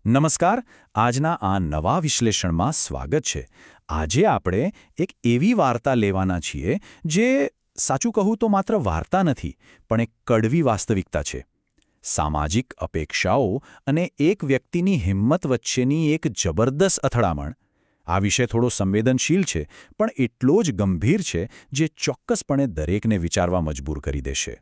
નમસ્કાર. આજના આ નવા વિશ્લેષણમાં સ્વાગત છે. આજે આપણે એક એવી વાર્તા લેવાના છીએ જે સાચું કહું તો માત્ર વાર્તા નથી પણ એક કડવી વાસ્તવિકતા છે. સામાજિક અપેક્ષાઓ અને એક વ્યક્તિની હિંમત વચ્ચેની એક જબરદસ્ત અથડામણ. આ વિષય થોડો સંવેદનશીલ છે પણ એટલો જ ગંભીર છે જે ચોક્કસપણે દરેકને વિચારવા મજબૂર કરી દેશે.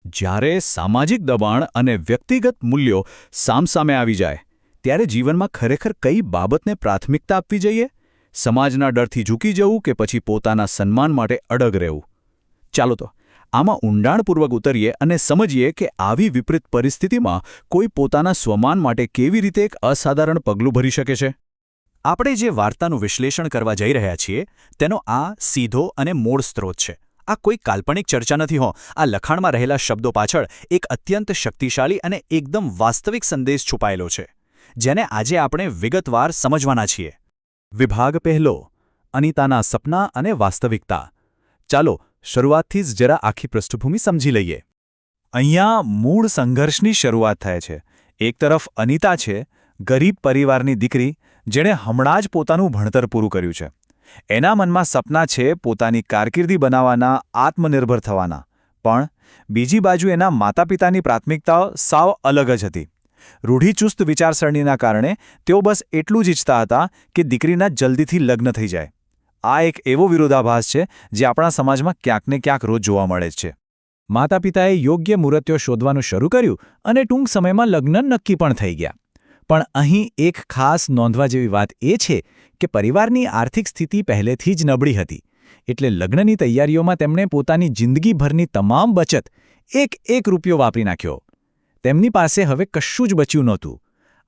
જ્યારે સામાજિક દબાણ અને વ્યક્તિગત મૂલ્યો સામસામે આવી જાય ત્યારે જીવનમાં ખરેખર કઈ બાબતને પ્રાથમિકતા આપવી જોઈએ? સમાજના ડરથી ઝૂકી જવું કે પછી પોતાના સન્માન માટે અડગ રહેવું? ચાલો તો આમાં ઊંડાણપૂર્વક ઉતરીએ અને સમજીએ કે આવી વિપરીત પરિસ્થિતિમાં કોઈ પોતાના સ્વમાન માટે કેવી રીતે એક અસાધારણ પગલું ભરી શકે છે. આપણે જે વાર્તાનું વિશ્લેષણ કરવા જઈ રહ્યા છીએ તેનો આ સીધો અને મૂળ સ્ત્રોત છે. આ કોઈ કાલ્પનિક ચર્ચા નથી હો. આ લખાણમાં રહેલા શબ્દો પાછળ એક અત્યંત શક્તિશાળી અને એકદમ વાસ્તવિક સંદેશ છુપાયેલો છે જેને આજે આપણે વિગતવાર સમજવાના છીએ. વિભાગ પહેલો, અનિતાના સપના અને વાસ્તવિકતા. ચાલો શરૂઆતથી જ જરા આખી પૃષ્ઠભૂમિ સમજી લઈએ. અહીંયા મૂળ સંઘર્ષની શરૂઆત થાય છે. એક તરફ અનિતા છે, ગરીબ પરિવારની દીકરી જેણે હમણાં જ પોતાનું ભણતર પૂરું કર્યું છે. એના મનમાં સપના છે પોતાની કારકિર્દી બનાવવાના, આત્મનિર્ભર થવાના. પણ બીજી બાજુ એના માતાપિતાની પ્રાથમિકતાઓ સાવ અલગ જ હતી. રૂઢિચુસ્ત વિચારસરણીના કારણે તેઓ બસ એટલું જ ઈચ્છતા હતા કે દીકરીના જલ્દીથી લગ્ન થઈ જાય. આ એક એવો વિરોધાભાસ છે જે આપણા સમાજમાં ક્યાંક ને ક્યાંક રોજ જોવા મળે છે. માતાપિતાએ યોગ્ય મુહૂર્તો શોધવાનું શરૂ કર્યું અને ટૂંક સમયમાં લગ્ન નક્કી પણ થઈ ગયા. પણ અહીં એક ખાસ નોંધવા જેવી વાત એ છે કે પરિવારની આર્થિક સ્થિતિ પહેલેથી જ નબળી હતી. એટલે લગ્નની તૈયારીઓમાં તેમણે પોતાની જિંદગીભરની તમામ બચત એક રૂપિયો વાપરી નાખ્યો. તેમની પાસે હવે કશું જ બચ્યું નહોતું.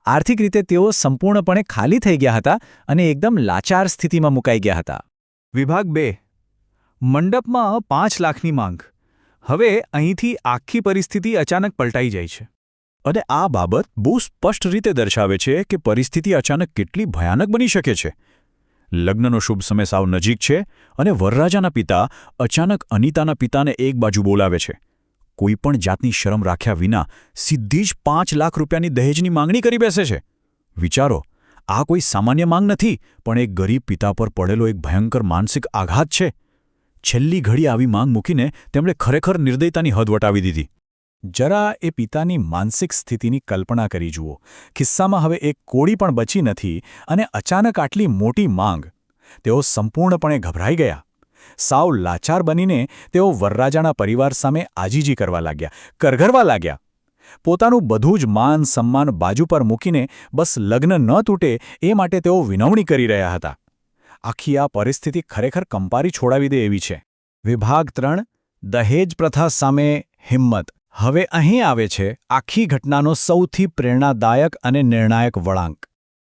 આર્થિક રીતે તેઓ સંપૂર્ણપણે ખાલી થઈ ગયા હતા અને એકદમ લાચાર સ્થિતિમાં મુકાઈ ગયા હતા. વિભાગ 2, મંડપમાં 5 લાખની માંગ. હવે અહીંથી આખી પરિસ્થિતિ અચાનક પલટાઈ જાય છે. અને આ બાબત બહુ સ્પષ્ટ રીતે દર્શાવે છે કે પરિસ્થિતિ અચાનક કેટલી ભયાનક બની શકે છે. લગ્નનો શુભ સમય સાવ નજીક છે અને વરરાજાના પિતા અચાનક અનિતાના પિતાને એક બાજુ બોલાવે છે. કોઈ પણ જાતની શરમ રાખ્યા વિના સીધી જ 5 લાખ રૂપિયાની દહેજની માંગણી કરી બેસે છે. વિચારો, આ કોઈ સામાન્ય માંગ નથી પણ એક ગરીબ પિતા પર પડેલો એક ભયંકર માનસિક આઘાત છે. છેલ્લી ઘડી આવી માંગ મૂકીને તેમણે ખરેખર નિર્દયતાની હદ વટાવી દીધી. જરા એ પિતાની માનસિક સ્થિતિની કલ્પના કરી જુઓ. ખિસ્સામાં હવે એક કોડી પણ બચી નથી અને અચાનક આટલી મોટી માંગ. તેઓ સંપૂર્ણપણે ગભરાઈ ગયા. સાવ લાચાર બનીને તેઓ વરરાજાના પરિવાર સામે આજીજી કરવા લાગ્યા, કરગરવા લાગ્યા. પોતાનું બધું જ માન સન્માન બાજુ પર મૂકીને બસ લગ્ન ન તૂટે એ માટે તેઓ વિનવણી કરી રહ્યા હતા. આખી આ પરિસ્થિતિ ખરેખર કંપારી છોડાવી દે એવી છે. વિભાગ 3, દહેજ પ્રથા સામે હિંમત. હવે અહીં આવે છે આખી ઘટનાનો સૌથી પ્રેરણાદાયક અને નિર્ણાયક વળાંક.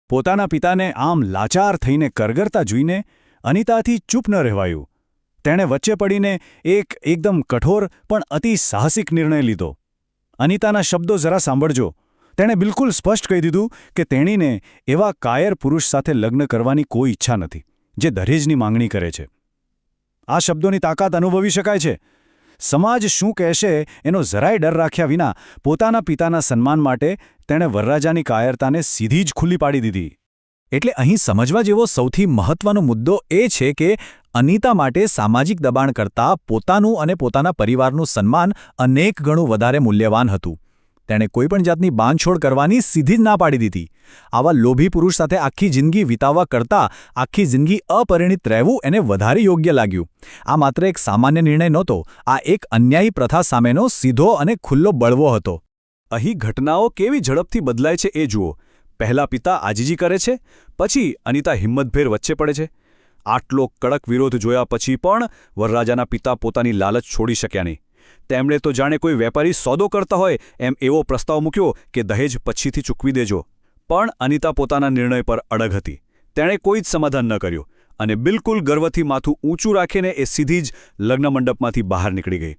પોતાના પિતાને આમ લાચાર થઈને કરગરતા જોઈને અનિતાથી ચૂપ ન રહેવાયું. તેણે વચ્ચે પડીને એકદમ કઠોર પણ અતિ સાહસિક નિર્ણય લીધો. અનિતાના શબ્દો જરા સાંભળજો. તેણે બિલકુલ સ્પષ્ટ કહી દીધું કે તેણીને એવા કાયર પુરુષ સાથે લગ્ન કરવાની કોઈ ઈચ્છા નથી જે દહેજની માંગણી કરે છે. આ શબ્દોની તાકાત અનુભવી શકાય છે. સમાજ શું કહેશે એનો જરાય ડર રાખ્યા વિના પોતાના પિતાના સન્માન માટે તેણે વરરાજાની કાયરતાને સીધી જ ખુલ્લી પાડી દીધી. એટલે અહીં સમજવા જેવો સૌથી મહત્વનો મુદ્દો એ છે કે અનિતા માટે સામાજિક દબાણ કરતાં પોતાનું અને પોતાના પરિવારનું સન્માન અનેક ગણું વધારે મૂલ્યવાન હતું. તેણે કોઈપણ જાતની બાંધછોડ કરવાની સીધી જ ના પાડી દીધી. આવા લોભી પુરુષ સાથે આખી જિંદગી વિતાવવા કરતાં આખી જિંદગી અપરિણિત રહેવું એને વધારે યોગ્ય લાગ્યું. આ માત્ર એક સામાન્ય નિર્ણય નહોતો, આ એક અન્યાયી પ્રથા સામેનો સીધો અને ખુલ્લો બળવો હતો. અહીં ઘટનાઓ કેવી ઝડપથી બદલાય છે એ જુઓ. પહેલા પિતા આજીજી કરે છે, પછી અનિતા હિંમતભેર વચ્ચે પડે છે. આટલો કડક વિરોધ જોયા પછી પણ વરરાજાના પિતા પોતાની લાલચ છોડી શક્યા નહીં. તેમણે તો જાણે કોઈ વેપારી સોદો કરતા હોય એમ એવો પ્રસ્તાવ મૂક્યો કે દહેજ પછીથી ચૂકવી દેજો. પણ અનિતા પોતાના નિર્ણય પર અડગ હતી. તેણે કોઈ જ સમાધાન ન કર્યું અને બિલકુલ ગર્વથી માથું ઊંચું રાખીને એ સીધી જ લગ્ન મંડપમાંથી બહાર નીકળી ગઈ.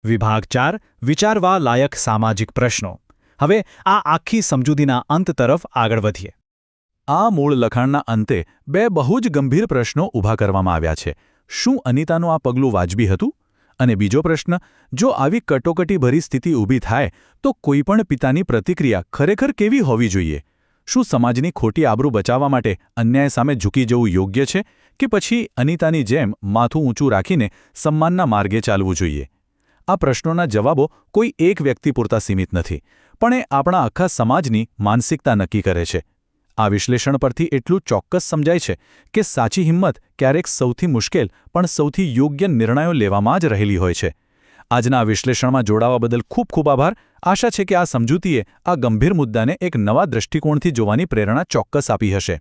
વિભાગ 4, વિચારવા લાયક સામાજિક પ્રશ્નો. હવે આ આખી સમજૂતીના અંત તરફ આગળ વધીએ. આ મૂળ લખાણના અંતે 2 બહુ જ ગંભીર પ્રશ્નો ઊભા કરવામાં આવ્યા છે. શું અનિતાનું આ પગલું વાજબી હતું? અને બીજો પ્રશ્ન, જો આવી કટોકટીભરી સ્થિતિ ઊભી થાય તો કોઈપણ પિતાની પ્રતિક્રિયા ખરેખર કેવી હોવી જોઈએ? શું સમાજની ખોટી આબરૂ બચાવવા માટે અન્યાય સામે ઝૂકી જવું યોગ્ય છે કે પછી અનિતાની જેમ માથું ઊંચું રાખીને સન્માનના માર્ગે ચાલવું જોઈએ? આ પ્રશ્નોના જવાબો કોઈ એક વ્યક્તિ પૂરતા સીમિત નથી, પણ એ આપણા આખા સમાજની માનસિકતા નક્કી કરે છે. આ વિશ્લેષણ પરથી એટલું ચોક્કસ સમજાય છે કે સાચી હિંમત ક્યારેક સૌથી મુશ્કેલ પણ સૌથી યોગ્ય નિર્ણયો લેવામાં જ રહેલી હોય છે. આજના આ વિશ્લેષણમાં જોડાવા બદલ ખૂબ ખૂબ આભાર. આશા છે કે આ સમજૂતીએ આ ગંભીર મુદ્દાને એક નવા દૃષ્ટિકોણથી જોવાની પ્રેરણા ચોક્કસ આપી હશે.